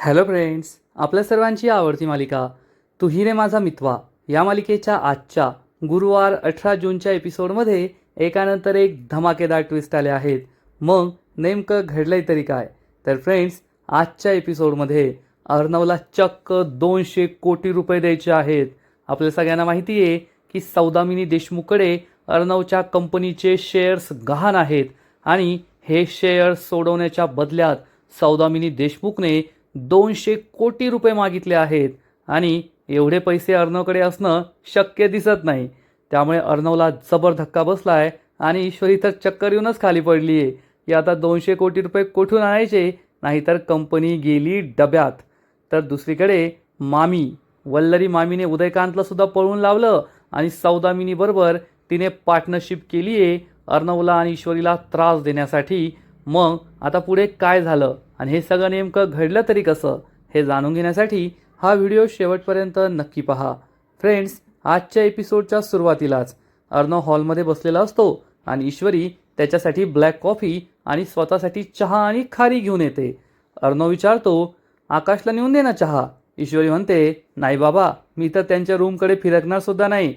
Hello friends, आपल्या सर्वांची आवडती मालिका तू ही रे माझा मितवा या मालिकेच्या आजच्या गुरुवार 18 जूनच्या एपिसोडमध्ये एकानंतर एक धमाकेदार ट्विस्ट आले आहेत. मग नेमकं घडलंय तरी काय? तर फ्रेंड्स, आजच्या एपिसोडमध्ये अर्णवला चक्क 200 कोटी रुपये द्यायचे आहेत. आपल्या सगळ्यांना माहिती आहे की सौदामिनी देशमुखकडे अर्णवच्या कंपनीचे शेअर्स गहाण आहेत आणि हे शेअर्स सोडवण्याच्या बदल्यात सौदामिनी देशमुखने 200 कोटी रुपये मागितले आहेत आणि एवढे पैसे अर्णवकडे असणं शक्य दिसत नाही. त्यामुळे अर्णवला जबर धक्का बसलाय आणि ईश्वरी तर चक्कर येऊनच खाली पडली आहे की आता 200 कोटी रुपये कुठून आणायचे, नाहीतर कंपनी गेली डब्यात. तर दुसरीकडे मामी वल्लरी मामीने उदयकांतला सुद्धा पळवून लावलं आणि सौदामिनी बरोबर तिने पार्टनरशिप केली आहे अर्णवला आणि ईश्वरीला त्रास देण्यासाठी. मग आता पुढे काय झालं आणि हे सगळं नेमकं घडलं तरी कसं, हे जाणून घेण्यासाठी हा व्हिडिओ शेवटपर्यंत नक्की पहा. फ्रेंड्स, आजच्या एपिसोडच्या सुरुवातीलाच अर्णव हॉलमध्ये बसलेला असतो आणि ईश्वरी त्याच्यासाठी ब्लॅक कॉफी आणि स्वतःसाठी चहा आणि खारी घेऊन येते. अर्णव विचारतो, आकाशला नेऊन दे ना चहा. ईश्वरी म्हणते, नाही बाबा, मी तर त्यांच्या रूमकडे फिरकणार सुद्धा नाही,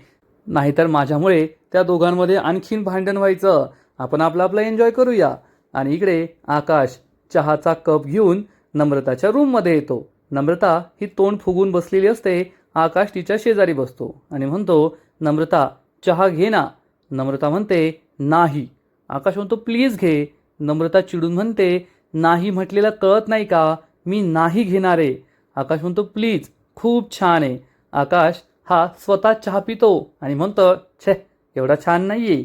नाहीतर माझ्यामुळे त्या दोघांमध्ये आणखीन भांडण व्हायचं. आपण आपलं एन्जॉय करूया. आणि इकडे आकाश चहाचा कप घेऊन नम्रताच्या रूममध्ये येतो. नम्रता ही तोंड फुगून बसलेली असते. आकाश तिच्या शेजारी बसतो आणि म्हणतो, नम्रता चहा घे ना. नम्रता म्हणते, नाही. आकाश म्हणतो, प्लीज घे. नम्रता चिडून म्हणते, नाही म्हटलेलं कळत नाही का, मी नाही घेणार आहे. आकाश म्हणतो, प्लीज, खूप छान आहे. आकाश हा स्वतः चहा पितो आणि म्हणतो, छे, एवढा छान नाहीये.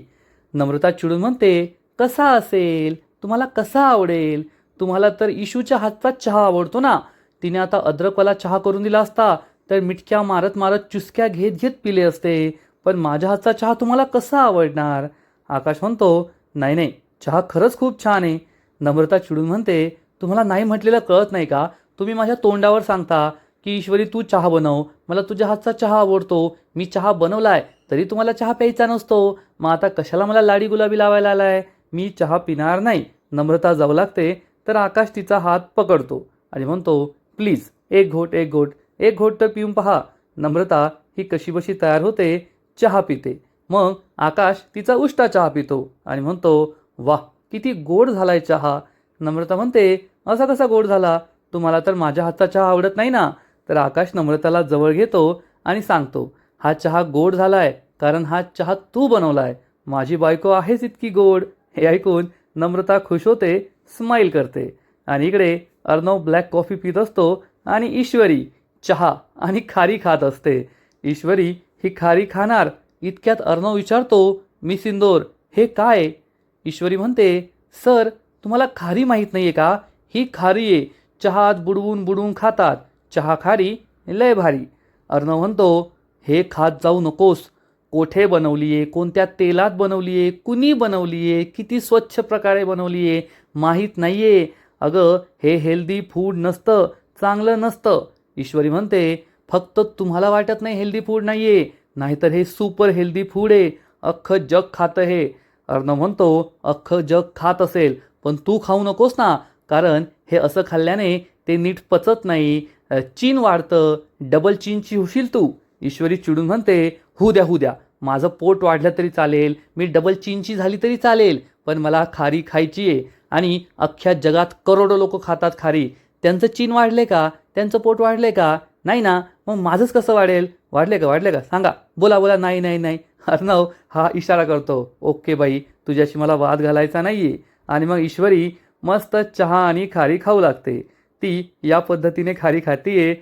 नम्रता चिडून म्हणते, कसा असेल, तुम्हाला कसा आवडेल, तुम्हाला तर इशूच्या हातचा चहा आवडतो ना. तिने आता अद्रकवाला चहा करून दिला असता तर मिटक्या मारत मारत चुस्क्या घेत घेत पिले असते, पण माझ्या हातचा चहा तुम्हाला कसा आवडणार. आकाश म्हणतो, नाही नाही, चहा खरंच खूप छान आहे. नम्रता चिडून म्हणते, तुम्हाला नाही म्हटलेलं कळत नाही का, तुम्ही माझ्या तोंडावर सांगता की ईश्वरी तू चहा बनव, मला तुझ्या हातचा चहा आवडतो. मी चहा बनवलाय तरी तुम्हाला चहा प्यायचा नसतो, मग आता कशाला मला लाडी गुलाबी लावायला आलाय. मी चहा पिणार नाही. नम्रता जाऊ लागते तर आकाश तिचा हात पकडतो आणि म्हणतो, प्लीज एक घोट एक घोट एक घोट तर पिऊन पहा. नम्रता ही कशीबशी तयार होते, चहा पिते. मग आकाश तिचा उष्टा चहा पितो आणि म्हणतो, वाह, किती गोड झालाय चहा. नम्रता म्हणते, असा कसा गोड झाला, तुम्हाला तर माझ्या हातचा चहा आवडत नाही ना. तर आकाश नम्रताला जवळ घेतो आणि सांगतो, हा चहा गोड झालाय कारण हा चहा तू बनवलाय, माझी बायको आहेच इतकी गोड. हे ऐकून नम्रता खुश होते, स्माईल करते. आणि इकडे अर्णव ब्लॅक कॉफी पित असतो आणि ईश्वरी चहा आणि खारी खात असते. ईश्वरी ही खारी खाणार इतक्यात अर्णव विचारतो, मी सिंदोर, हे काय? ईश्वरी म्हणते, सर, तुम्हाला खारी माहीत नाहीये का, ही खारी आहे, चहात बुडवून बुडवून खातात, चहा खारी लय भारी. अर्णव म्हणतो, हे खात जाऊ नकोस, कोठे बनवली आहे, कोणत्या तेलात बनवली आहे, कुणी बनवली आहे, किती स्वच्छ प्रकारे बनवली आहे, माहीत नाही आहे. अगं, हे हेल्दी फूड नसतं, चांगलं नसतं. ईश्वरी म्हणते, फक्त तुम्हाला वाटत नाही हेल्दी फूड नाही आहे, नाहीतर हे सुपर हेल्दी फूड आहे, अख्खं जग खातं हे. अर्णव म्हणतो, अख्खं जग खात असेल पण तू खाऊ नकोस ना, कारण हे असं खाल्ल्याने ते नीट पचत नाही, चीन वाढतं, डबल चीनची होशील तू. ईश्वरी चिडून म्हणते, होऊ द्या, माझं पोट वाढलं तरी चालेल, मी डबल चीनची झाली तरी चालेल, पण मला खारी खायची आहे. आणि अख्ख्या जगात करोडो लोक खातात खारी, त्यांचं चीन वाढले का, त्यांचं पोट वाढले का, नाही ना, मग माझंच कसं वाढेल, वाढले का सांगा, बोला, नाही नाही नाही. अर्णव हा इशारा करतो, ओके बाई, तुझ्याशी मला वाद घालायचा नाहीये. आणि मग ईश्वरी मस्त चहा आणि खारी खाऊ लागते. ती या पद्धतीने खारी खातीये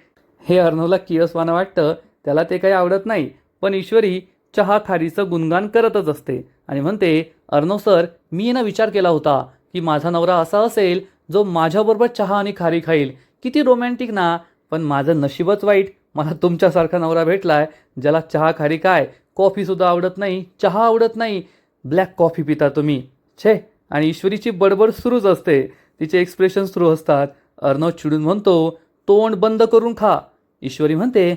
हे अर्णवला किळसवाणं वाटतं, त्याला ते काही आवडत नाही. पण ईश्वरी चहा खारीचं गुणगान करतच असते आणि म्हणते, अर्णव सर, मी ना विचार केला होता की माझा नवरा असा असेल जो माझ्याबरोबर चहा आणि खारी खाईल, किती रोमॅन्टिक ना. पण माझं नशीबच वाईट, मला तुमच्यासारखा नवरा भेटलाय ज्याला चहा खारी काय, कॉफीसुद्धा आवडत नाही, चहा आवडत नाही, ब्लॅक कॉफी पिता तुम्ही, छे. आणि ईश्वरीची बडबड सुरूच असते, तिचे एक्सप्रेशन सुरू असतात. अर्णव चिडून म्हणतो, तोंड बंद करून खा. ईश्वरी म्हणते,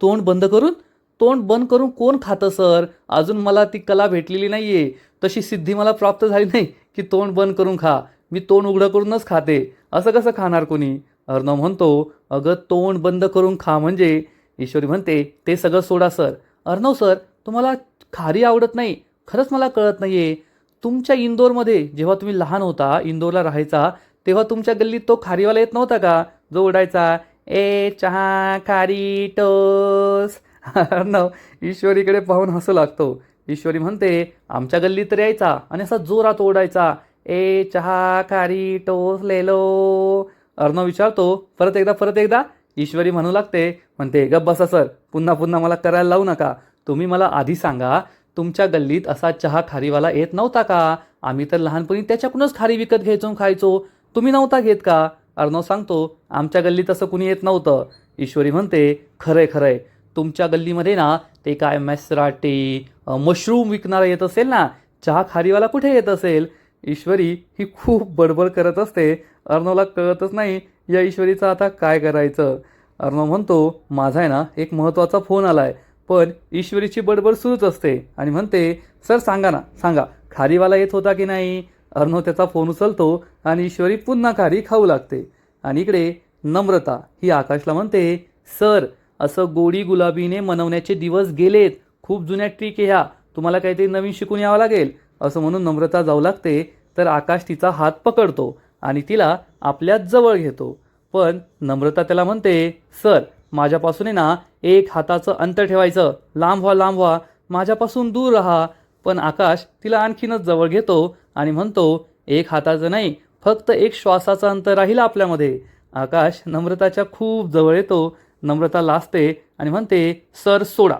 तोंड बंद करून, तोंड बंद करून कोण खातं सर, अजून मला ती कला भेटलेली नाहीये, तशी सिद्धी मला प्राप्त झाली नाही की तोंड बंद करून खा, मी तोंड उघडं करूनच खाते, असं कसं खाणार कोणी. अर्णव म्हणतो, अगं तोंड बंद करून खा म्हणजे. ईश्वरी म्हणते, ते सगळं सोडा सर. अर्णव सर, तुम्हाला खारी आवडत नाही, खरंच मला कळत नाहीये. तुमच्या इंदोरमध्ये जेव्हा तुम्ही लहान होता, इंदोरला राहायचा, तेव्हा तुमच्या गल्लीत तो खारीवाला येत नव्हता का, जो ओरडायचा, ए चहा खारी टोस. अर्णव ईश्वरीकडे पाहून हसू लागतो. ईश्वरी म्हणते, आमच्या गल्लीत तर यायचा आणि असा जोरात ओरडायचा, ए चहा खारी टोस लेलो. अर्णव विचारतो, परत एकदा. ईश्वरी म्हणू लागते, म्हणते, गप बसा सर, पुन्हा पुन्हा मला करायला लावू नका. तुम्ही मला आधी सांगा, तुमच्या गल्लीत असा चहा खारीवाला येत नव्हता का? आम्ही तर लहानपणी त्याच्याकडूनच खारी विकत घ्यायचो खायचो. तुम्ही नव्हता घेत का? अर्णव सांगतो, आमच्या गल्लीत असं कुणी येत नव्हतं. ईश्वरी म्हणते, खरंय, तुमच्या गल्लीमध्ये ना ते काय मॅसराटी मशरूम विकणारा येत असेल ना, चहा खारीवाला कुठे येत असेल? ईश्वरी ही खूप बडबड करत असते. अर्णवला कळतच नाही या ईश्वरीचं आता काय करायचं. अर्णव म्हणतो, माझा आहे ना एक महत्त्वाचा फोन आलाय. पण ईश्वरीची बडबड सुरूच असते आणि म्हणते, सर सांगा खारीवाला येत होता की नाही? अर्णव त्याचा फोन उचलतो आणि ईश्वरी पुन्हा खारी खाऊ लागते. आणि इकडे नम्रता ही आकाशला म्हणते, सर असं गोडी गुलाबीने मनवण्याचे दिवस गेलेत, खूप जुन्या ट्रिक आहे ह्या, तुम्हाला काहीतरी नवीन शिकून यावं लागेल. असं म्हणून नम्रता जाऊ लागते, तर आकाश तिचा हात पकडतो आणि तिला आपल्या जवळ घेतो. पण नम्रता त्याला म्हणते, सर माझ्यापासून आहे ना एक हाताचं अंतर ठेवायचं, लांब व्हा, माझ्यापासून दूर राहा. पण आकाश तिला आणखीनच जवळ घेतो आणि म्हणतो, एक हाताचं नाही, फक्त एक श्वासाचं अंतर राहील आपल्यामध्ये. आकाश नम्रताच्या खूप जवळ येतो. नम्रता लाजते आणि म्हणते, सर सोडा.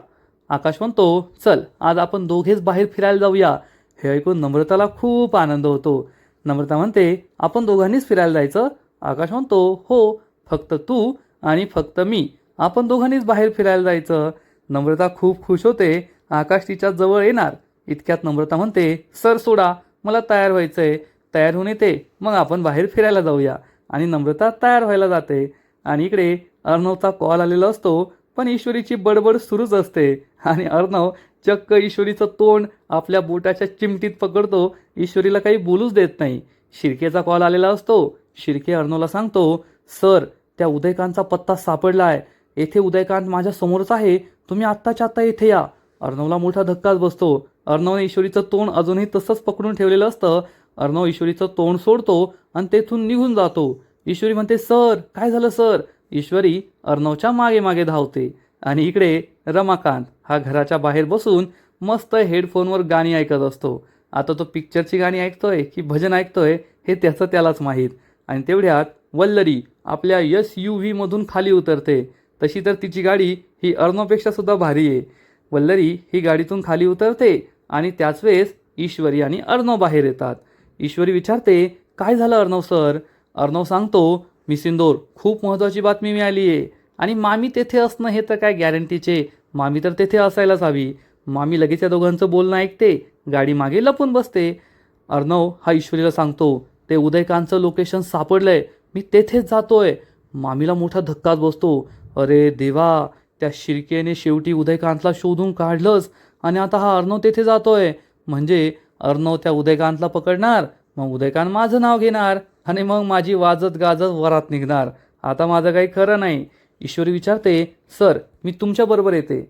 आकाश म्हणतो, चल आज आपण दोघेच बाहेर फिरायला जाऊया. हे ऐकून नम्रताला खूप आनंद होतो. नम्रता म्हणते, आपण दोघांनीच फिरायला जायचं? आकाश म्हणतो, हो, फक्त तू आणि फक्त मी, आपण दोघांनीच बाहेर फिरायला जायचं. नम्रता खूप खुश होते. आकाश तिच्या जवळ येणार इतक्यात नम्रता म्हणते, सर सोडा, मला तयार व्हायचंय. तयार होऊन येते, मग आपण बाहेर फिरायला जाऊया. आणि नम्रता तयार व्हायला जाते. आणि इकडे अर्णवचा कॉल आलेला असतो, पण ईश्वरीची बडबड सुरूच असते. आणि अर्णव चक्क ईश्वरीचं तोंड आपल्या बोटाच्या चिमटीत पकडतो, ईश्वरीला काही बोलूच देत नाही. शिर्केचा कॉल आलेला असतो. शिर्के अर्णवला सांगतो, सर त्या उदयकांतचा पत्ता सापडलाय, येथे उदयकांत माझ्या समोरच आहे, तुम्ही आत्ताच्या आत्ता येथे या. अर्णवला मोठा धक्काच बसतो. अर्णवने ईश्वरीचं तोंड अजूनही तसंच पकडून ठेवलेलं असतं. अर्णव ईश्वरीचं तोंड सोडतो आणि तेथून निघून जातो. ईश्वरी म्हणते, सर काय झालं सर? ईश्वरी अर्णवच्या मागे मागे धावते. आणि इकडे रमाकांत हा घराच्या बाहेर बसून मस्त हेडफोनवर गाणी ऐकत असतो. आता तो पिक्चरची गाणी ऐकतोय की भजन ऐकतोय हे त्याचं त्यालाच माहीत. आणि तेवढ्यात वल्लरी आपल्या SUV मधून खाली उतरते. तशी तर तिची गाडी ही अर्णवपेक्षा सुद्धा भारी आहे. वल्लरी ही गाडीतून खाली उतरते आणि त्याच वेळेस ईश्वरी आणि अर्णव बाहेर येतात. ईश्वरी विचारते, काय झालं अर्णव सर? अर्णव सांगतो, मिस इंदोर, खूप महत्त्वाची बातमी मिळाली आहे. आणि मामी तेथे असणं हे तर काय गॅरंटीचे, मामी तर तेथे असायलाच हवी. मामी लगेच या दोघांचं बोलणं ऐकते, गाडी मागे लपून बसते. अर्णव हा ईश्वरीला सांगतो, ते उदयकांतचं लोकेशन सापडलंय, मी तेथेच जातोय. मामीला मोठा धक्काच बसतो. अरे देवा, त्या शिर्केने शेवटी उदयकांतला शोधून काढलंच आणि आता हा अर्णव तेथे जातोय. म्हणजे अर्णव त्या उदयकांतला पकडणार, मग उदयकांत माझं नाव घेणार आणि मग माझी वाजत गाजत वरात निघणार. आता माझं काही खरं नाही. ईश्वरी विचारते, सर मी तुमच्याबरोबर येते.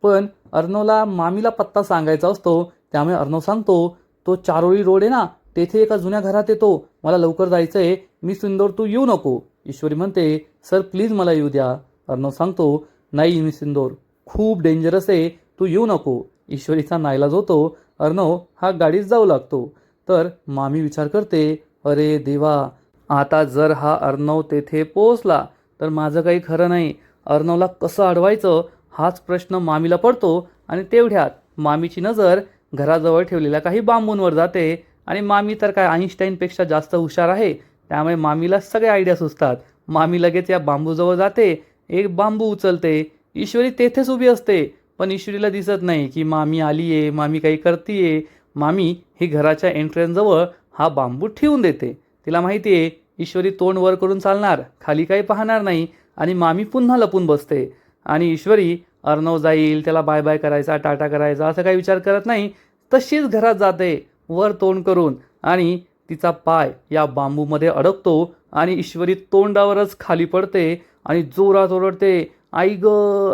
पण अर्णवला मामीला पत्ता सांगायचा असतो, त्यामुळे अर्णव सांगतो, तो चारोळी रोड आहे ना, तेथे एका जुन्या घरात येतो, मला लवकर जायचं आहे, मी इंदोर तू येऊ नको. ईश्वरी म्हणते, सर प्लीज मला येऊ द्या. अर्णव सांगतो, नाही मिस इंदोर, खूप डेंजरस आहे, तू येऊ नको. ईश्वरीचा नाईलाज होतो. अर्णव हा गाडीत जाऊ लागतो. तर मामी विचार करते, अरे देवा, आता जर हा अर्णव तेथे पोहोचला तर माझं काही खरं नाही. अर्णवला कसं अडवायचं हाच प्रश्न मामीला पडतो. आणि तेवढ्यात मामीची नजर घराजवळ ठेवलेल्या काही बांबूंवर जाते. आणि मामी तर काय आईन्स्टाईनपेक्षा जास्त हुशार आहे, त्यामुळे मामीला सगळे आयडिया सुचतात. मामी लगेच या बांबूजवळ जाते, एक बांबू उचलते. ईश्वरी तेथेच उभी असते, पण ईश्वरीला दिसत नाही की मामी आलीये, मामी काही करतीये. मामी ही घराच्या एंट्रन्सजवळ हा बांबू ठेवून देते. तिला माहिती आहे ईश्वरी तोंड वर करून चालणार, खाली काही पाहणार नाही. आणि मामी पुन्हा लपून बसते. आणि ईश्वरी अर्णव जाईल त्याला बाय बाय करायचा, टाटा करायचा असं काही विचार करत नाही. तशीच घरात जाते वर तोंड करून आणि तिचा पाय या बांबूमध्ये अडकतो आणि ईश्वरी तोंडावरच खाली पडते आणि जोरात ओरडते, आई ग,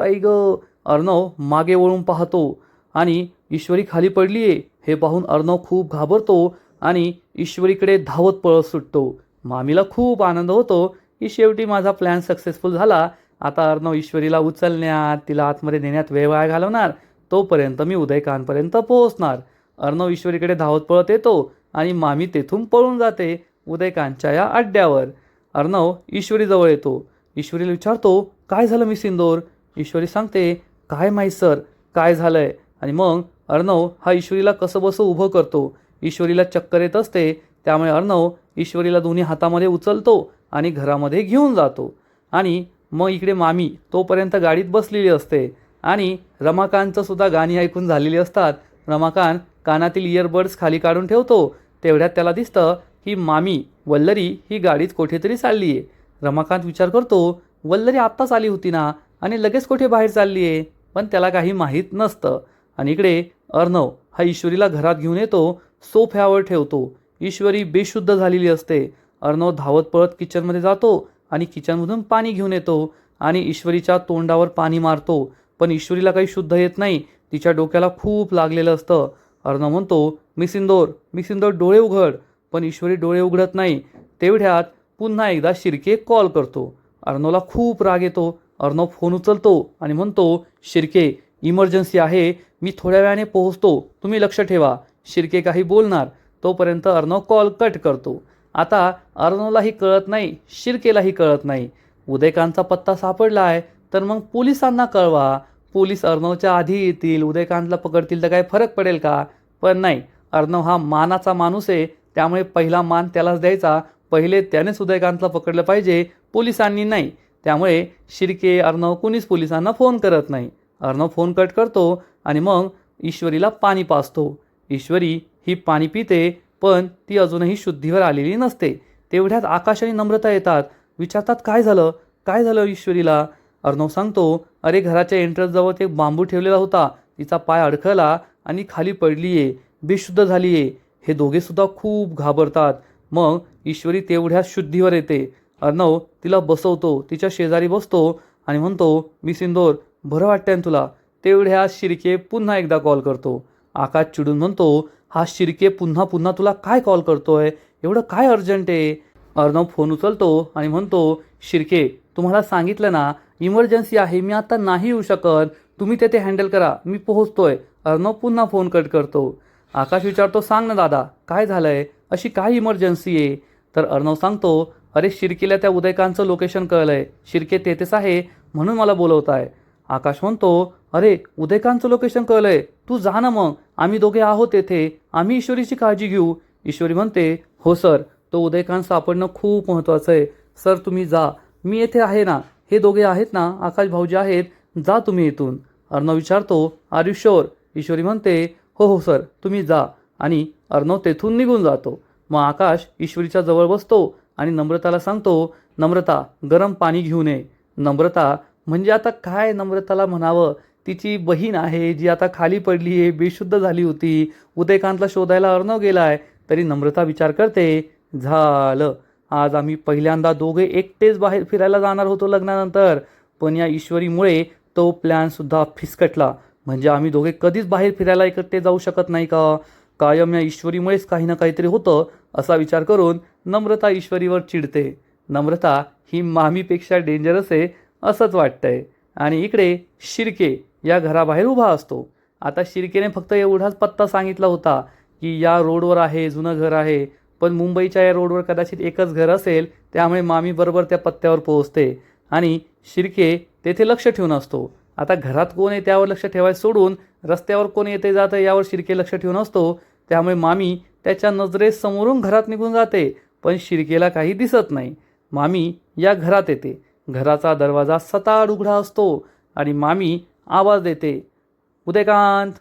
आई ग. अर्णव मागे वळून पाहतो आणि ईश्वरी खाली पडलीये हे पाहून अर्णव खूप घाबरतो आणि ईश्वरीकडे धावत पळत सुटतो. मामीला खूप आनंद होतो की शेवटी माझा प्लॅन सक्सेसफुल झाला. आता अर्णव ईश्वरीला उचलण्यात, तिला आतमध्ये नेण्यात वेळ वाया घालवणार, तोपर्यंत मी उदयकांतपर्यंत पोहोचणार. अर्णव ईश्वरीकडे धावत पळत येतो आणि मामी तेथून पळून जाते उदयकांतच्या या अड्ड्यावर. अर्णव ईश्वरीजवळ येतो. ईश्वरीला विचारतो, काय झालं मिस इंदोर? ईश्वरी सांगते, काय माहीत सर, काय झालंय. आणि मग अर्णव हा ईश्वरीला कसं बसं उभं करतो. ईश्वरीला चक्कर येत असते, त्यामुळे अर्णव ईश्वरीला दोन्ही हातामध्ये उचलतो आणि घरामध्ये घेऊन जातो. आणि मग इकडे मामी तोपर्यंत गाडीत बसलेली असते आणि रमाकांतचं सुद्धा गाणी ऐकून झालेली असतात. रमाकांत कानातील इयरबड्स खाली काढून ठेवतो. तेवढ्यात त्याला दिसतं की मामी वल्लरी ही गाडीत कुठेतरी चालली आहे. रमाकांत विचार करतो, वल्लरी आत्ताच आली होती ना आणि लगेच कुठे बाहेर चालली आहे, पण त्याला काही माहीत नसतं. आणि इकडे अर्णव हा ईश्वरीला घरात घेऊन येतो, सोफ्यावर ठेवतो. ईश्वरी बेशुद्ध झालेली असते. अर्णव धावत पळत किचनमध्ये जातो आणि किचनमधून पाणी घेऊन येतो आणि ईश्वरीच्या तोंडावर पाणी मारतो. पण ईश्वरीला काही शुद्ध येत नाही, तिच्या डोक्याला खूप लागलेलं असतं. अर्णव म्हणतो, मिस इंदोर डोळे उघड. पण ईश्वरी डोळे उघडत नाही. तेवढ्यात पुन्हा एकदा शिर्के कॉल करतो. अर्णवला खूप राग येतो. अर्णव फोन उचलतो आणि म्हणतो, शिर्के इमर्जन्सी आहे, मी थोड्या वेळाने पोहोचतो, तुम्ही लक्ष ठेवा. शिर्के काही बोलणार तोपर्यंत अर्णव कॉल कट करतो. आता अर्णवलाही कळत नाही, शिर्केलाही कळत नाही. उदयकांतचा पत्ता सापडला आहे तर मग पोलिसांना कळवा. पोलीस अर्णवच्या आधी येतील, उदयकांतला पकडतील तर काय फरक पडेल का? पण नाही, अर्णव हा मानाचा माणूस आहे, त्यामुळे पहिला मान त्यालाच द्यायचा. पहिले त्यानेच उदयकांतला पकडलं पाहिजे, पोलिसांनी नाही. त्यामुळे शिर्के, अर्णव कुणीच पोलिसांना फोन करत नाही. अर्णव फोन कट करतो आणि मग ईश्वरीला पाणी पाजतो. ईश्वरी ही पाणी पिते, पण ती अजूनही शुद्धीवर आलेली नसते. तेवढ्यात आकाश आणि नम्रता येतात. विचारतात, काय झालं ईश्वरीला? अर्णव सांगतो, अरे घराच्या एंट्रन्सजवळ ते बांबू ठेवलेला होता, तिचा पाय अडखळला आणि खाली पडलीये, बेशुद्ध झालीये. हे दोघे सुद्धा खूप घाबरतात. मग ईश्वरी तेवढ्यात शुद्धीवर येते. अर्णव तिला बसवतो, तिच्या शेजारी बसतो आणि म्हणतो, मिस इंदोर बरं वाटतंय ना तुला? तेवढ्यात शिर्के पुन्हा एकदा कॉल करतो. आकाश चिडून म्हणतो, हा शिर्के पुन्हा पुन्हा तुला काय कॉल करतोय? एवढं काय अर्जंट आहे? अर्णव फोन उचलतो आणि म्हणतो, शिर्के तुम्हाला सांगितलं ना इमर्जन्सी आहे, मी आता नाही येऊ शकत, तुम्ही तेथे हँडल करा, मी पोहोचतोय. अर्णव पुन्हा फोन कट करतो. आकाश विचारतो, सांग ना दादा, काय झालंय? अशी काय इमर्जन्सी आहे? तर अर्णव सांगतो, अरे शिर्केला त्या उदयकांतचं लोकेशन कळलंय, शिर्के तेथेच आहे म्हणून मला बोलवत आहे. आकाश म्हणतो, अरे उदयकांतचं लोकेशन कळलंय, तू जा ना मग, आम्ही दोघे आहोत तेथे, आम्ही ईश्वरीची काळजी घेऊ. ईश्वरी म्हणते, हो सर, तो उदयकांत सापडणं खूप महत्त्वाचं आहे. सर तुम्ही जा, मी येथे आहे ना, हे दोघे आहेत ना, आकाश भाऊजी आहेत, जा तुम्ही इथून. अर्णव विचारतो, आर यू शुअर? ईश्वरी म्हणते, हो हो सर, तुम्ही जा. आणि अर्णव तेथून निघून जातो. मग आकाश ईश्वरीच्या जवळ बसतो आणि नम्रताला सांगतो, नम्रता गरम पाणी घेऊन ये. नम्रता म्हणजे आता काय नम्रताला म्हणावं, तिची बहीण आहे जी आता खाली पडली आहे, बेशुद्ध झाली होती. उदयकांतला शोधायला अर्णव गेलाय. तरी नम्रता विचार करते, झालं, आज आम्ही पहिल्यांदा दोघे एकटेच बाहेर फिरायला जाणार होतो लग्नानंतर, पण या ईश्वरीमुळे तो प्लॅनसुद्धा फिसकटला. म्हणजे आम्ही दोघे कधीच बाहेर फिरायला एकटे जाऊ शकत नाही का? कायम या ईश्वरीमुळेच काही ना काहीतरी होतं, असा विचार करून नम्रता ईश्वरीवर चिडते. नम्रता ही मामीपेक्षा डेंजरस आहे असंच वाटतंय. आणि इकडे शिर्के या घराबाहेर उभा असतो. आता शिर्केने फक्त एवढाच पत्ता सांगितला होता की या रोडवर आहे, जुनं घर आहे. पण मुंबईच्या या रोडवर कदाचित एकच घर असेल, त्यामुळे मामी बरोबर त्या पत्त्यावर पोहोचते आणि शिर्के तेथे लक्ष ठेवून असतो. आता घरात कोण आहे त्यावर लक्ष ठेवायचं सोडून रस्त्यावर कोण येते जातं यावर शिर्के लक्ष ठेवून असतो. त्यामुळे मामी त्याच्या नजरेसमोरून घरात निघून जाते, पण शिर्केला काही दिसत नाही. मामी या घरात येते. घराचा दरवाजा सताड उघडा असतो आणि मामी आवाज देते, उदयकांत,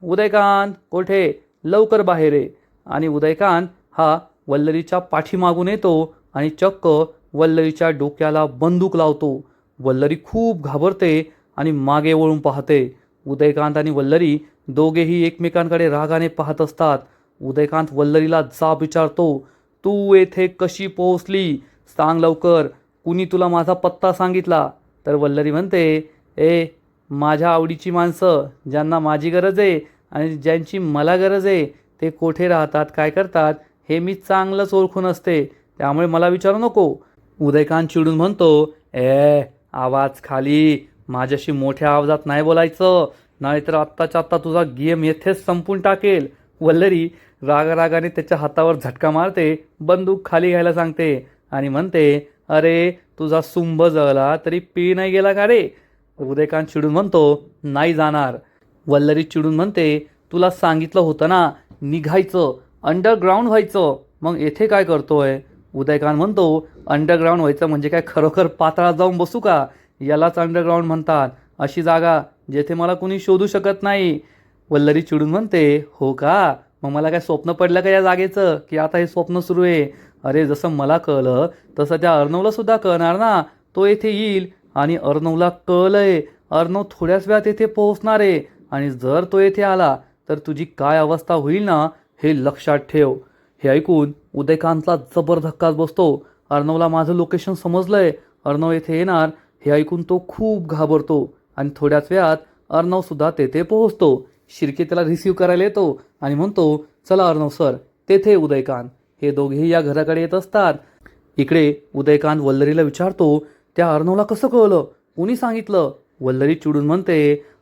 उदयकांत कोठे, लवकर बाहेर ये. आणि उदयकांत हा वल्लरीच्या पाठीमागून येतो आणि चक्क वल्लरीच्या डोक्याला बंदूक लावतो. वल्लरी खूप घाबरते आणि मागे वळून पाहते. उदयकांत आणि वल्लरी दोघेही एकमेकांकडे रागाने पाहत असतात. उदयकांत वल्लरीला जाब विचारतो, तू येथे कशी पोहोचली? सांग लवकर, कुणी तुला माझा पत्ता सांगितला? तर वल्लरी म्हणते, ए, माझ्या आवडीची माणसं, ज्यांना माझी गरज आहे आणि ज्यांची मला गरज आहे, ते कोठे राहतात, काय करतात, हे मी चांगलंच ओळखून असते, त्यामुळे मला विचारू नको. उदयकांत चिडून म्हणतो, आवाज खाली, माझ्याशी मोठ्या आवाजात नाही बोलायचं, नाहीतर आत्ताच्या आत्ता तुझा गेम येथेच संपून टाकेल. वल्लरी रागारागाने त्याच्या हातावर झटका मारते, बंदूक खाली घ्यायला सांगते आणि म्हणते, अरे तुझा सुंभ जळला तरी पी नाही गेला का रे? उदयकांत चिडून म्हणतो, नाही जाणार. वल्लरी चिडून म्हणते, तुला सांगितलं होतं ना, निघायचं, अंडरग्राऊंड व्हायचं, मग येथे काय करतोय? उदयकांत म्हणतो, अंडरग्राऊंड व्हायचं म्हणजे काय खरोखर पाताळात जाऊन बसू का? यालाच अंडरग्राऊंड म्हणतात, अशी जागा जेथे मला कुणी शोधू शकत नाही. वल्लरी चिडून म्हणते, हो का? मग मला काय स्वप्न पडलं का या जागेचं, की आता हे स्वप्न सुरू आहे? अरे जसं मला कळलं तसं त्या अर्णवला सुद्धा कळणार ना, तो येथे येईल आणि अर्णवला कळलंय, अर्णव थोड्याच वेळात येथे पोहोचणार आहे आणि जर तो येथे आला तर तुझी काय अवस्था होईल ना, हे लक्षात ठेव. हे ऐकून उदयकांतला जबर धक्काच बसतो. अर्णवला माझं लोकेशन समजलंय, अर्णव येथे येणार हे ऐकून तो खूप घाबरतो आणि थोड्याच वेळात अर्णव सुद्धा तेथे पोहोचतो. शिर्के त्याला रिसीव्ह करायला येतो आणि म्हणतो, चला अर्णव सर, तेथे उदयकांत. हे दोघेही या घराकडे येत असतात. इकडे उदयकांत वल्लरीला विचारतो, त्या अर्णवला कसं कळलं, कुणी सांगितलं? वल्लरी चिडून म्हणते,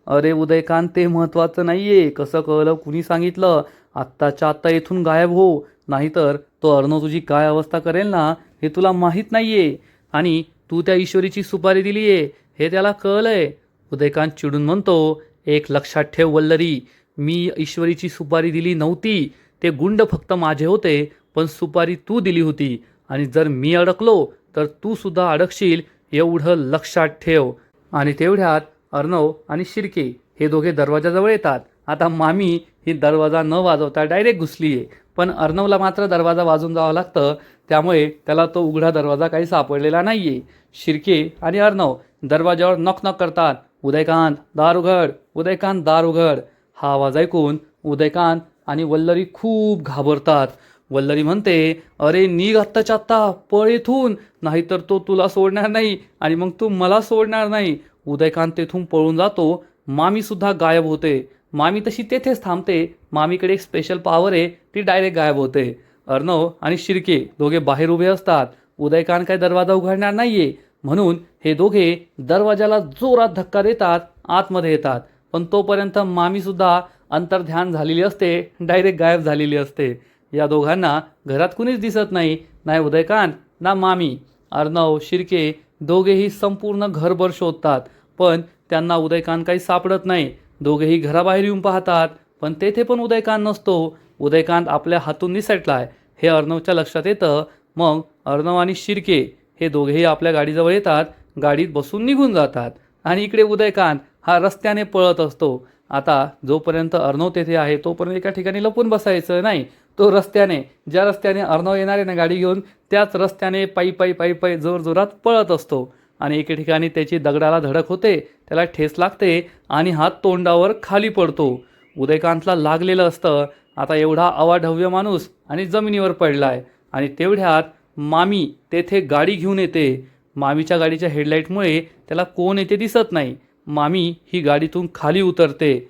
अरे उदयकांत, ते महत्त्वाचं नाहीये कसं कळलं, कुणी सांगितलं, आत्ताच्या आत्ता इथून गायब हो, नाहीतर तो अर्णव तुझी काय अवस्था करेल ना, हे तुला माहीत नाहीये. आणि तू त्या ईश्वरीची सुपारी दिलीये हे त्याला कळलंय. उदयकांत चिडून म्हणतो, एक लक्षात ठेव वल्लरी, मी ईश्वरीची सुपारी दिली नव्हती, ते गुंड फक्त माझे होते, पण सुपारी तू दिली होती आणि जर मी अडकलो तर तू सुद्धा अडकशील, एवढं लक्षात ठेव. आणि तेवढ्यात अर्णव आणि शिर्के हे दोघे दरवाजाजवळ येतात. आता मामी ही दरवाजा न वाजवता डायरेक्ट घुसली आहे, पण अर्णवला मात्र दरवाजा वाजून जावं लागतं, त्यामुळे त्याला तो उघडा दरवाजा काही सापडलेला नाही आहे. शिर्के आणि अर्णव दरवाजावर नॉक नॉक करतात, उदयकांत दार उघड, उदयकांत दार उघड. हा आवाज ऐकून उदयकांत आणि वल्लरी खूप घाबरतात. वल्लरी म्हणते, अरे निघ आत्ताच्या आत्ता, पळ इथून, नाहीतर तो तुला सोडणार नाही आणि मग तू मला सोडणार नाही. उदयकांत तेथून पळून जातो. मामी सुद्धा गायब होते. मामी तशी तेथेच थांबते, मामीकडे एक स्पेशल पॉवर आहे, ती डायरेक्ट गायब होते. अर्णव आणि शिर्के दोघे बाहेर उभे असतात. उदयकांत काय दरवाजा उघडणार नाहीये, म्हणून हे दोघे दरवाजाला जोरात धक्का देतात, आतमध्ये येतात. पण तोपर्यंत मामी सुद्धा अंतर्ध्यान झालेली असते, डायरेक्ट गायब झालेली असते. या दोघांना घरात कुणीच दिसत नाही, नाही उदयकांत ना मामी. अर्णव शिर्के दोघेही संपूर्ण घरभर शोधतात, पण त्यांना उदयकांत काही सापडत नाही. दोघेही घराबाहेर येऊन पाहतात, पण तेथे पण उदयकांत नसतो. उदयकांत आपल्या हातून निसटलाय हे अर्णवच्या लक्षात येतं. मग अर्णव आणि शिर्के हे दोघेही आपल्या गाडीजवळ येतात, गाडीत बसून निघून जातात. आणि इकडे उदयकांत हा रस्त्याने पळत असतो. आता जोपर्यंत अर्णव तेथे आहे तोपर्यंत एका ठिकाणी लपून बसायचं नाही, तो रस्त्याने, ज्या रस्त्याने अर्णव येणार आहे ना गाडी घेऊन, त्याच रस्त्याने पायी पायी पायी पायी जोरजोरात पळत असतो. आणि एके ठिकाणी त्याची दगडाला धडक होते, त्याला ठेस लागते आणि हात तोंडावर खाली पडतो. उदयकांतला लागलेलं असतं. आता एवढा अवाढव्य माणूस आणि जमिनीवर पडलाय. आणि तेवढ्यात मामी तेथे गाडी घेऊन येते. मामीच्या गाडीच्या हेडलाईटमुळे त्याला कोण येते दिसत नाही. मामी ही गाडीतून खाली उतरते.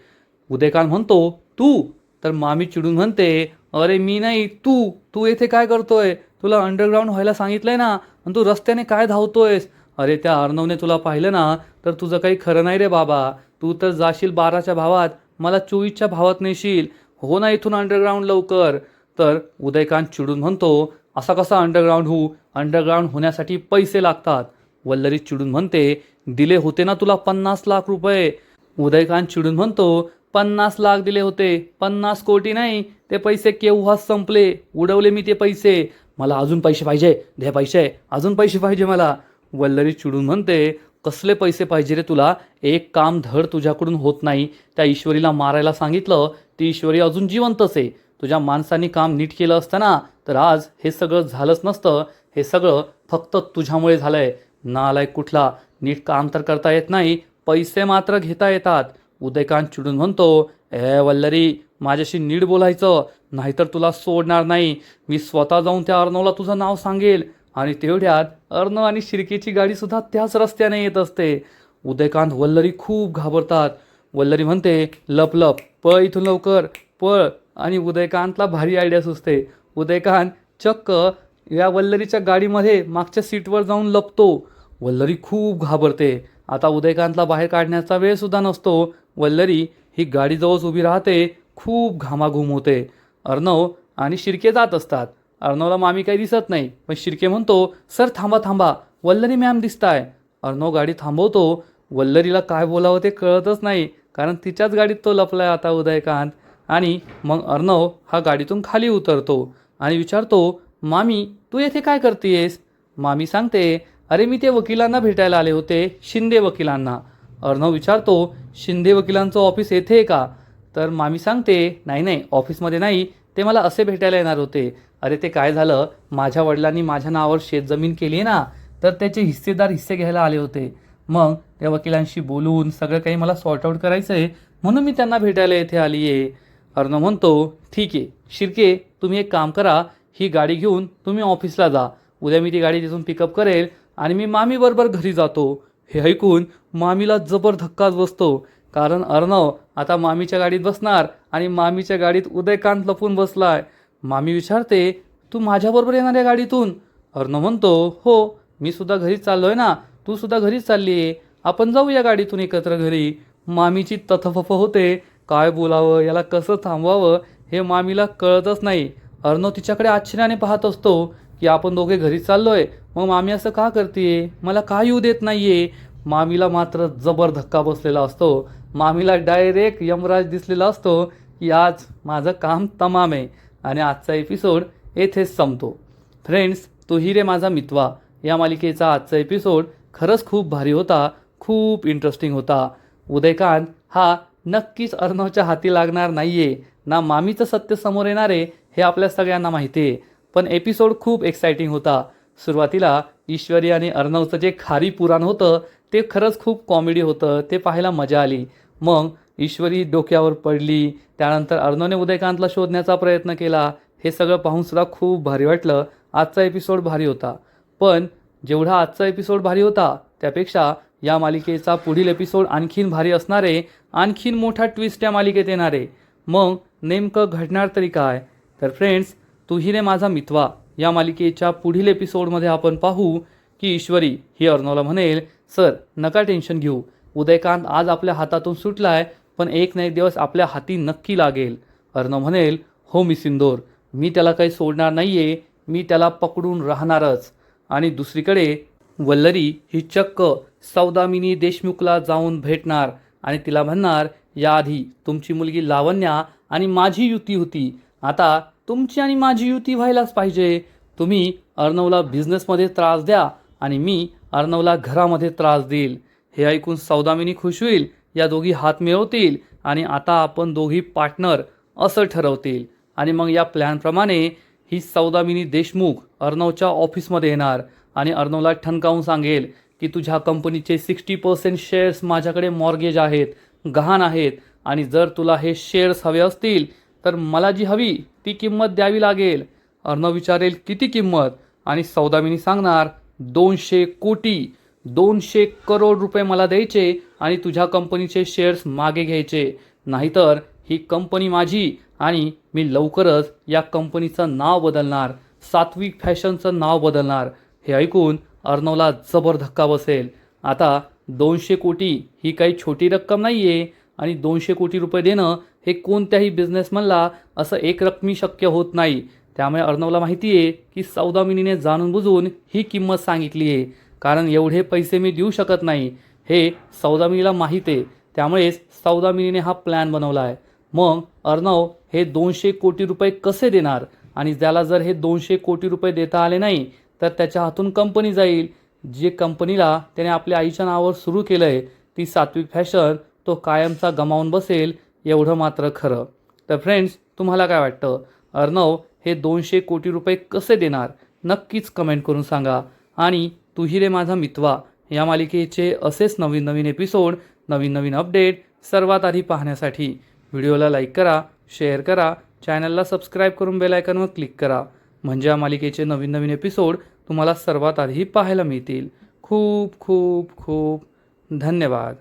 उदयकांत म्हणतो, तू? तर मामी चिडून म्हणते, अरे मी नाही, तू तू येथे काय करतोय? तुला अंडरग्राऊंड व्हायला सांगितलंय ना, आणि तू रस्त्याने काय धावतोयस? अरे त्या अर्णवने तुला पाहिलं ना तर तुझं काही खरं नाही रे बाबा, तू तर जाशील 12च्या भावात, मला 24च्या भावात नेशील, हो ना इथून अंडरग्राऊंड लवकर. तर उदयकांत चिडून म्हणतो, असा कसा अंडरग्राऊंड होऊ? अंडरग्राऊंड होण्यासाठी पैसे लागतात. वल्लरी चिडून म्हणते, दिले होते ना तुला 50 लाख रुपये. उदयकांत चिडून म्हणतो, 50 लाख दिले होते, 50 कोटी नाही, ते पैसे केव्हाच संपले, उडवले मी ते पैसे, मला अजून पैसे पाहिजे, दे पैसे, अजून पैसे पाहिजे मला. वल्लरी चिडून म्हणते, कसले पैसे पाहिजे रे तुला? एक काम धड तुझ्याकडून होत नाही. त्या ईश्वरीला मारायला सांगितलं, ती ईश्वरी अजून जिवंतच आहे. तुझ्या माणसांनी काम नीट केलं असतं ना तर आज हे सगळं झालंच नसतं. हे सगळं फक्त तुझ्यामुळे झालंय. नालायक कुठला, नीट काम तर करता येत नाही, पैसे मात्र घेता येतात. उदयकांत चिडून म्हणतो, वल्लरी, माझ्याशी नीट बोलायचं, नाहीतर तुला सोडणार नाही. मी स्वतः जाऊन त्या अर्णवला तुझं नाव सांगेल आणि तेवढ्यात अर्णव आणि शिर्केची गाडीसुद्धा त्याच रस्त्याने येत असते. उदयकांत वल्लरी खूप घाबरतात. वल्लरी म्हणते, लप लप, पळ इथून लवकर, पळ. आणि उदयकांतला भारी आयडिया सुचते. उदयकांत चक्क या वल्लरीच्या गाडीमध्ये मागच्या सीटवर जाऊन लपतो. वल्लरी खूप घाबरते. आता उदयकांतला बाहेर काढण्याचा वेळसुद्धा नसतो. वल्लरी ही गाडीजवळच उभी राहते. खूप घामाघूम होते. अर्णव आणि शिर्के जात असतात. अर्णवला मामी काही दिसत नाही, पण शिर्के म्हणतो, सर थांबा थांबा, वल्लरी मॅम दिसताय. अर्णव गाडी थांबवतो. वल्लरीला काय बोलावं ते कळतच नाही, कारण तिच्याच गाडीत तो लपलाय आता उदयकांत. आणि मग अर्णव हा गाडीतून खाली उतरतो आणि विचारतो, मामी तू येथे काय करतेयस? मामी सांगते, अरे मी ते वकिलांना भेटायला आले होते, शिंदे वकिलांना. अर्णव विचारतो, शिंदे वकिलांचं ऑफिस येथे आहे का? तर मामी सांगते, नाही नाही, ऑफिसमध्ये नाही, ते मला असे भेटायला येणार होते. अरे ते काय झालं, माझ्या वडिलांनी माझ्या नावावर शेतजमीन केली आहे ना, तर त्याचे हिस्सेदार हिस्से घ्यायला आले होते. मग त्या वकिलांशी बोलून सगळं काही मला सॉर्ट आऊट करायचं आहे, म्हणून मी त्यांना भेटायला येथे आली आहे. अर्णव म्हणतो, ठीक आहे शिर्के, तुम्ही एक काम करा, ही गाडी घेऊन तुम्ही ऑफिसला जा. उद्या मी ती गाडी तिथून पिकअप करेल आणि मी मामीबरोबर घरी जातो. हे ऐकून मामीला जबर धक्काच बसतो, कारण अर्णव आता मामीच्या गाडीत बसणार आणि मामीच्या गाडीत उदयकांत लपून बसलाय. मामी विचारते, तू माझ्याबरोबर येणार या गाडीतून? अर्णव म्हणतो, हो, मी सुद्धा घरीच चाललोय ना, तू सुद्धा घरीच चालली आहे, आपण जाऊया गाडीतून एकत्र घरी. मामीची तथफफ होते. काय बोलावं, याला कसं थांबवावं हे मामीला कळतच नाही. अर्णव तिच्याकडे आश्चर्याने पाहत असतो की आपण दोघे घरी चाललोय, मग मामी असं का करते, मला का येऊ देत नाहीये. मामीला मात्र जबर धक्का बसलेला असतो. मामीला डायरेक्ट यमराज दिसलेला असतो की आज माझं काम तमाम आहे. आणि आजचा एपिसोड येथेच संपतो. फ्रेंड्स, तू ही रे माझा मितवा या मालिकेचा आजचा एपिसोड खरंच खूप भारी होता, खूप इंटरेस्टिंग होता. उदयकांत हा नक्कीच अर्णवच्या हाती लागणार नाहीये ना, मामीचं सत्य समोर येणार आहे हे आपल्या सगळ्यांना माहिती आहे. पण एपिसोड खूप एक्साइटिंग होता. सुरुवातीला ईश्वरी आणि अर्णवचं जे खारी पुराण होतं ते खरंच खूप कॉमेडी होतं, ते पाहायला मजा आली. मग ईश्वरी डोक्यावर पडली, त्यानंतर अर्णवने उदयकांतला शोधण्याचा प्रयत्न केला. हे सगळं पाहून सुद्धा खूप भारी वाटलं. आजचा एपिसोड भारी होता. पण जेवढा आजचा एपिसोड भारी होता त्यापेक्षा या मालिकेचा पुढील एपिसोड आणखीन भारी असणार आहे. आणखीन मोठा ट्विस्ट या मालिकेत येणार आहे. मग नेमकं घडणार तरी काय? तर फ्रेंड्स, तू ही रे माझा मितवा या मालिकेच्या पुढील एपिसोडमध्ये आपण पाहू की ईश्वरी ही अर्णवला म्हणेल, सर नका टेन्शन घेऊ, उदयकांत आज आपल्या हातातून सुटलाय, पण एक ना एक दिवस आपल्या हाती नक्की लागेल. अर्णव म्हणेल, हो मी सिंदूर, मी त्याला काही सोडणार नाहीये, मी त्याला पकडून राहणारच. आणि दुसरीकडे वल्लरी ही चक्क सौदामिनी देशमुखला जाऊन भेटणार आणि तिला म्हणणार, याआधी तुमची मुलगी लावण्या आणि माझी युती होती, आता तुमची आणि माझी युती व्हायलाच पाहिजे. तुम्ही अर्णवला बिझनेसमध्ये त्रास द्या आणि मी अर्णवला घरामध्ये त्रास देईल. हे ऐकून सौदामिनी खुश होईल. या दोघी हात मिळवतील आणि आता आपण दोघी पार्टनर असं ठरवतील. आणि मग या प्लॅनप्रमाणे ही सौदामिनी देशमुख अर्णवच्या ऑफिसमध्ये येणार आणि अर्णवला ठणकावून सांगेल की तुझ्या कंपनीचे 60% शेअर्स माझ्याकडे मॉर्गेज आहेत, गहाण आहेत, आणि जर तुला हे शेअर्स हवे असतील तर मला जी हवी ती किंमत द्यावी लागेल. अर्णव विचारेल, किती किंमत? आणि सौदामिनी सांगणार, 200 कोटी, 200 करोड रुपये मला द्यायचे आणि तुझ्या कंपनीचे शेअर्स मागे घ्यायचे, नाहीतर ही कंपनी माझी आणि मी लवकरच या कंपनीचं नाव बदलणार, सात्विक फॅशनचं नाव बदलणार. हे ऐकून अर्णवला जबर धक्का बसेल. आता 200 कोटी ही काही छोटी रक्कम नाही आहे आणि 200 कोटी रुपये देणं हे कोणत्याही बिझनेसमनला असं एक रकमी शक्य होत नाही. त्यामुळे अर्णवला माहिती आहे की सौदामिनीने जाणून बुजून ही किंमत सांगितली आहे, कारण एवढे पैसे मी देऊ शकत नाही हे सौदामिनीला माहीत आहे. त्यामुळेच सौदामिनीने हा प्लॅन बनवला आहे. मग अर्णव हे 200 कोटी रुपये कसे देणार? आणि त्याला जर हे 200 कोटी रुपये देता आले नाही तर त्याच्या हातून कंपनी जाईल. जे कंपनीला त्याने आपल्या आईच्या नावावर सुरू केलं आहे ती सात्विक फॅशन, तो कायमचा गमावून बसेल, एवढं मात्र खरं. तर फ्रेंड्स, तुम्हाला काय वाटतं? अर्णव हे 200 कोटी रुपये कसे देणार? नक्कीच कमेंट करून सांगा. आणि तू ही रे माझा मितवा या मालिकेचे असेच नवीन नवीन एपिसोड, नवीन नवीन अपडेट सर्वात आधी पाहण्यासाठी व्हिडिओला लाईक करा, शेअर करा, चॅनलला सबस्क्राईब करून बेल आयकॉनवर क्लिक करा, म्हणजे या मालिकेचे नवीन नवीन एपिसोड तुम्हाला सर्वात आधी पाहायला मिळतील. खूप खूप खूप धन्यवाद.